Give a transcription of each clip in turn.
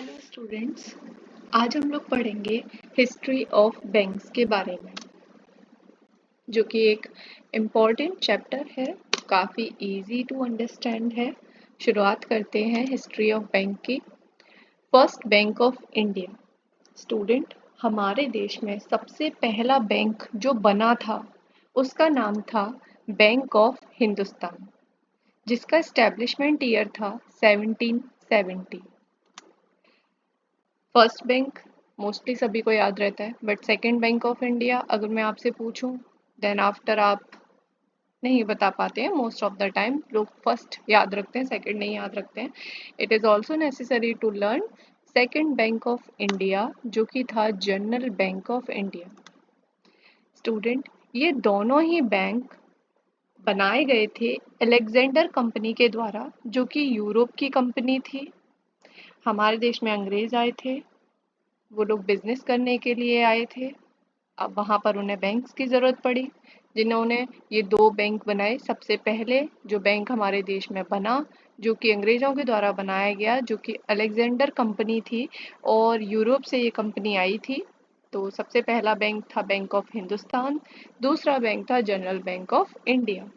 Hello students. आज हम लोग पढ़ेंगे हिस्ट्री ऑफ बैंक्स के बारे में, जो कि एक इम्पॉर्टेंट चैप्टर है, काफ़ी इजी टू अंडरस्टैंड है। शुरुआत करते हैं हिस्ट्री ऑफ बैंक की। First bank of India. Student, हमारे देश में सबसे पहला बैंक जो बना था उसका नाम था बैंक ऑफ हिंदुस्तान, जिसका एस्टेब्लिशमेंट ईयर था 1770। फर्स्ट बैंक मोस्टली सभी को याद रहता है, but second Bank of India अगर मैं आपसे पूछूं देन आफ्टर आप नहीं बता पाते हैं। मोस्ट ऑफ द टाइम लोग फर्स्ट याद रखते हैं, सेकंड नहीं याद रखते हैं। It is also necessary to learn second Bank of India, जो कि था General Bank of India. Student, ये दोनों ही बैंक बनाए गए थे अलेक्जेंडर कंपनी के द्वारा, जो कि यूरोप की कंपनी थी। हमारे देश में अंग्रेज आए थे, वो लोग बिजनेस करने के लिए आए थे। अब वहाँ पर उन्हें बैंक्स की ज़रूरत पड़ी, जिन्होंने ये दो बैंक बनाए। सबसे पहले जो बैंक हमारे देश में बना, जो कि अंग्रेज़ों के द्वारा बनाया गया, जो कि अलेक्जेंडर कंपनी थी और यूरोप से ये कंपनी आई थी। तो सबसे पहला बैंक था बैंक ऑफ हिंदुस्तान, दूसरा बैंक था जनरल बैंक ऑफ इंडिया।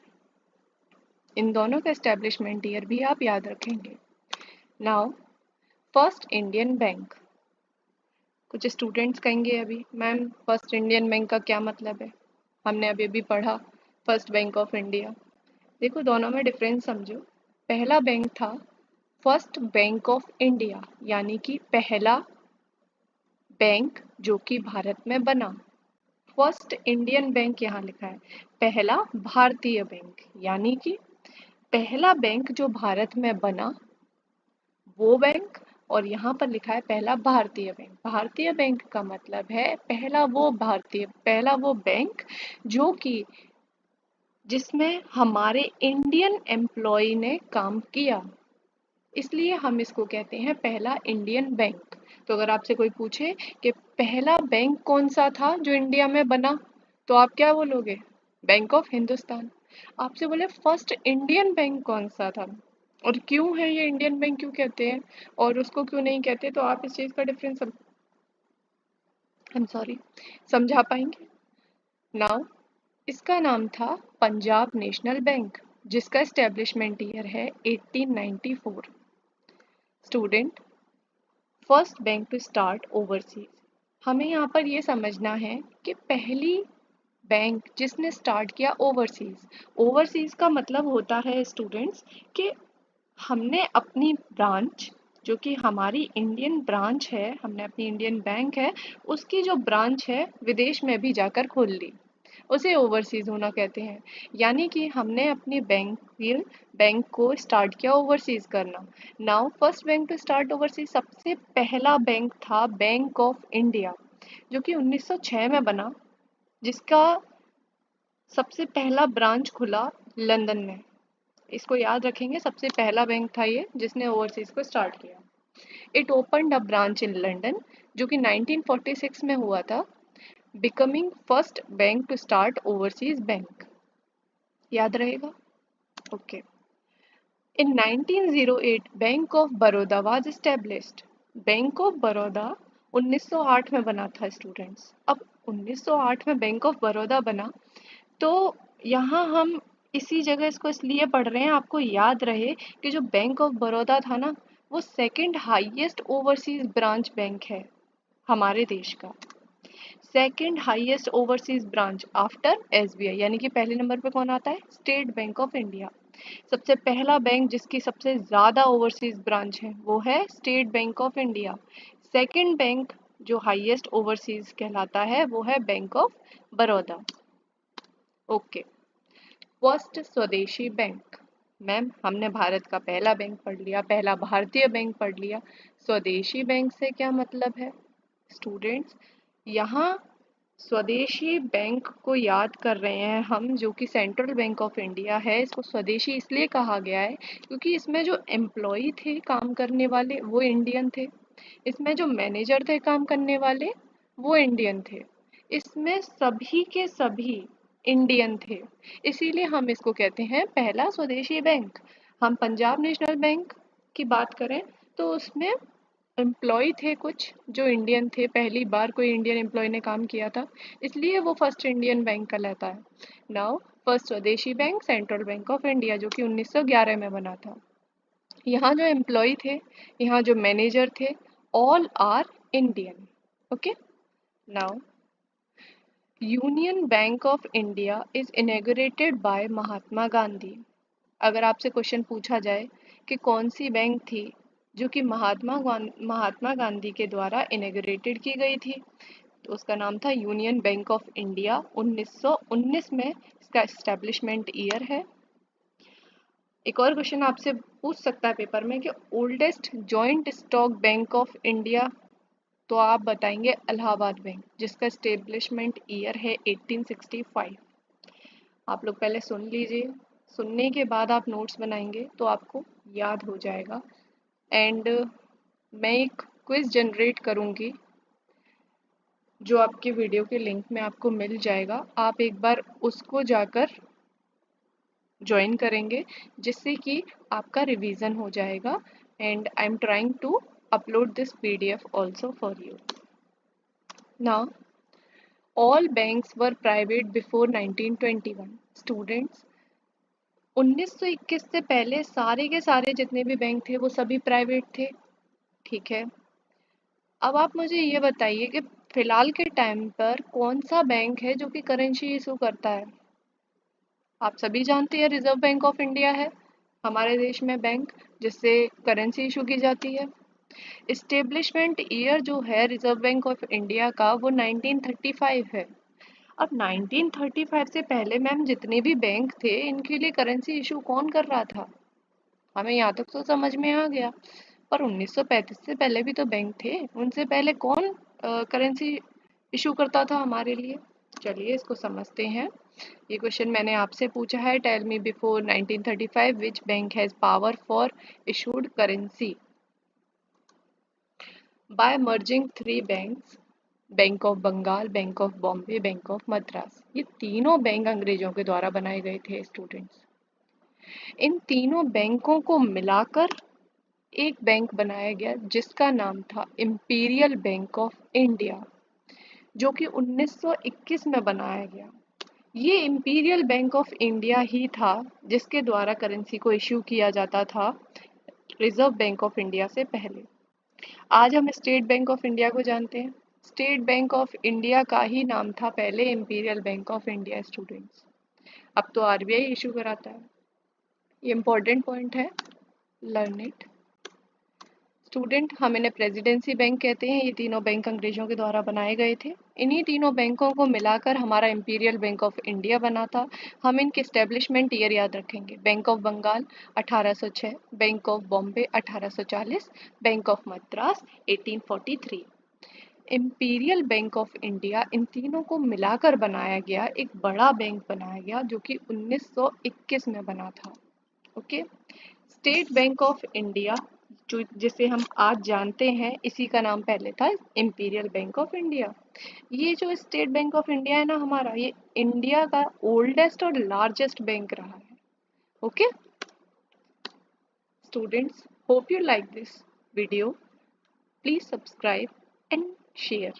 इन दोनों का एस्टेब्लिशमेंट ईयर भी आप याद रखेंगे। Now first Indian bank. कुछ स्टूडेंट्स कहेंगे अभी मैम फर्स्ट इंडियन बैंक का क्या मतलब है, हमने अभी अभी पढ़ा फर्स्ट बैंक ऑफ इंडिया। देखो, दोनों में डिफरेंस समझो। पहला बैंक था फर्स्ट बैंक ऑफ इंडिया, यानी कि पहला बैंक जो कि भारत में बना। फर्स्ट इंडियन बैंक यहाँ लिखा है, पहला भारतीय बैंक, यानी कि पहला बैंक जो भारत में बना वो बैंक। और यहाँ पर लिखा है पहला भारतीय बैंक। भारतीय बैंक का मतलब है पहला वो बैंक जो कि जिसमें हमारे इंडियन एम्प्लॉय ने काम किया, इसलिए हम इसको कहते हैं पहला इंडियन बैंक। तो अगर आपसे कोई पूछे कि पहला बैंक कौन सा था जो इंडिया में बना, तो आप क्या बोलोगे? Bank of Hindustan. आपसे बोले फर्स्ट इंडियन बैंक कौन सा था और क्यों है ये इंडियन बैंक क्यों कहते हैं और उसको क्यों नहीं कहते, तो आप इस चीज़ का डिफरेंस समझा पाएंगे? नाउ इसका नाम था पंजाब नेशनल बैंक, जिसका एस्टेब्लिशमेंट ईयर है 1894। Student, first bank to start overseas. हमें यहाँ पर ये समझना है कि पहली बैंक जिसने स्टार्ट किया ओवरसीज। ओवरसीज का मतलब होता है स्टूडेंट्स कि हमने अपनी ब्रांच, जो कि हमारी इंडियन ब्रांच है, हमने अपनी इंडियन बैंक है, उसकी जो ब्रांच है विदेश में भी जाकर खोल ली, उसे ओवरसीज होना कहते हैं। यानी कि हमने अपनी बैंक को स्टार्ट किया ओवरसीज करना। Now first bank to start overseas, सबसे पहला बैंक था बैंक ऑफ इंडिया, जो कि 1906 में बना, जिसका सबसे पहला ब्रांच खुला लंदन में। इसको याद रखेंगे, सबसे पहला बैंक था ये जिसने ओवरसीज को स्टार्ट किया। It opened a branch in London, जो कि 1946 में हुआ था, becoming first bank to start overseas bank. याद रहेगा? Okay. In 1908 Bank of Baroda was established. Bank of Baroda 1908 में बना था स्टूडेंट्स। अब 1908 में बैंक ऑफ बड़ौदा बना, तो यहाँ हम इसी जगह इसको इसलिए पढ़ रहे हैं, आपको याद रहे कि जो बैंक ऑफ बड़ौदा था ना, वो second highest overseas branch bank है हमारे देश का। Second highest overseas branch after SBI, यानी कि पहले नंबर पे कौन आता है? State bank of India. सबसे पहला बैंक जिसकी सबसे ज़्यादा ओवरसीज ब्रांच है वो है state bank of India. Second bank जो हाईएस्ट ओवरसीज कहलाता है वो है bank of Baroda. Okay. First स्वदेशी बैंक। मैम हमने भारत का पहला बैंक पढ़ लिया, पहला भारतीय बैंक पढ़ लिया, स्वदेशी बैंक से क्या मतलब है? स्टूडेंट्स, यहाँ स्वदेशी बैंक को याद कर रहे हैं हम, जो कि सेंट्रल बैंक ऑफ इंडिया है। इसको स्वदेशी इसलिए कहा गया है क्योंकि इसमें जो एम्प्लॉय थे काम करने वाले वो इंडियन थे, इसमें जो मैनेजर थे काम करने वाले वो इंडियन थे, इसमें सभी के सभी इंडियन थे, इसीलिए हम इसको कहते हैं पहला स्वदेशी बैंक। हम पंजाब नेशनल बैंक की बात करें तो उसमें एम्प्लॉय थे कुछ जो इंडियन थे, पहली बार कोई इंडियन एम्प्लॉय ने काम किया था, इसलिए वो फर्स्ट इंडियन बैंक कहलाता है। नाउ फर्स्ट स्वदेशी bank central bank of India, जो कि 1911 में बना था। यहाँ जो एम्प्लॉय थे, यहाँ जो मैनेजर थे, all are Indian. Okay, now Union Bank of India is inaugurated by Mahatma Gandhi. अगर आपसे क्वेश्चन पूछा जाए कि कौन सी बैंक थी जो कि महात्मा गांधी के द्वारा इनॉग्रेटेड की गई थी, तो उसका नाम था यूनियन बैंक ऑफ इंडिया। 1919 में इसका एस्टेब्लिशमेंट ईयर है। एक और क्वेश्चन आपसे पूछ सकता है पेपर में कि oldest joint stock bank of India, तो आप बताएंगे इलाहाबाद बैंक, जिसका एस्टेब्लिशमेंट ईयर है 1865। आप लोग पहले सुन लीजिए, सुनने के बाद आप नोट्स बनाएंगे तो आपको याद हो जाएगा। एंड मैं एक क्विज जनरेट करूँगी जो आपके वीडियो के लिंक में आपको मिल जाएगा, आप एक बार उसको जाकर ज्वाइन करेंगे, जिससे कि आपका रिवीजन हो जाएगा। And I am trying to upload this PDF also for you. Now, all banks were private before 1921. Students, 1921 से पहले सारे के सारे जितने भी बैंक थे वो सभी प्राइवेट थे, ठीक है। अब आप मुझे ये बताइए कि फिलहाल के टाइम पर कौन सा बैंक है जो कि करेंसी इशू करता है। आप सभी जानते हैं रिजर्व बैंक ऑफ इंडिया है हमारे देश में बैंक, जिससे करेंसी इशू की जाती है। इस्टेब्लिशमेंट ईयर जो है रिजर्व बैंक ऑफ इंडिया का वो 1935 है। अब 1935 से पहले मैम जितने भी बैंक थे इनके लिए करेंसी इशू कौन कर रहा था, हमें यहाँ तक तो समझ में आ गया। पर 1935 से पहले भी तो बैंक थे, उनसे पहले कौन करेंसी इशू करता था हमारे लिए। चलिए इसको समझते हैं। ये क्वेश्चन मैंने आपसे पूछा है, tell me before 1935 which bank has power for issued currency by merging 3 banks, Bank of Bengal, Bank of Bombay, Bank of Madras. ये तीनों बैंक अंग्रेजों के द्वारा बनाए गए थे स्टूडेंट्स। इन तीनों बैंकों को मिलाकर एक बैंक बनाया गया जिसका नाम था इंपीरियल बैंक ऑफ इंडिया, जो कि 1921 में बनाया गया। ये इंपीरियल बैंक ऑफ इंडिया ही था जिसके द्वारा करेंसी को इश्यू किया जाता था रिजर्व बैंक ऑफ इंडिया से पहले। आज हम स्टेट बैंक ऑफ इंडिया को जानते हैं, स्टेट बैंक ऑफ इंडिया का ही नाम था पहले imperial Bank of India students. अब तो आरबीआई इशू कराता है, ये इंपॉर्टेंट पॉइंट है, लर्न इट। स्टूडेंट, हम इन्हें प्रेसिडेंसी बैंक कहते हैं। ये तीनों बैंक अंग्रेजों के द्वारा बनाए गए थे। इन्हीं तीनों बैंकों को मिलाकर हमारा इंपीरियल बैंक ऑफ इंडिया बना था। हम इनके एस्टेब्लिशमेंट ईयर याद रखेंगे, Bank of Bengal 1806, Bank of Bombay 1840, Bank of Madras 1843। Imperial Bank of India इन तीनों को मिलाकर बनाया गया एक बड़ा बैंक बनाया गया जो कि 1921 में बना था। Okay, state bank of India जो जिसे हम आज जानते हैं, इसी का नाम पहले था इंपीरियल बैंक ऑफ इंडिया। ये जो स्टेट बैंक ऑफ इंडिया है ना हमारा, ये इंडिया का ओल्डेस्ट और लार्जेस्ट बैंक रहा है। Okay students, hope you like this video, please subscribe and share.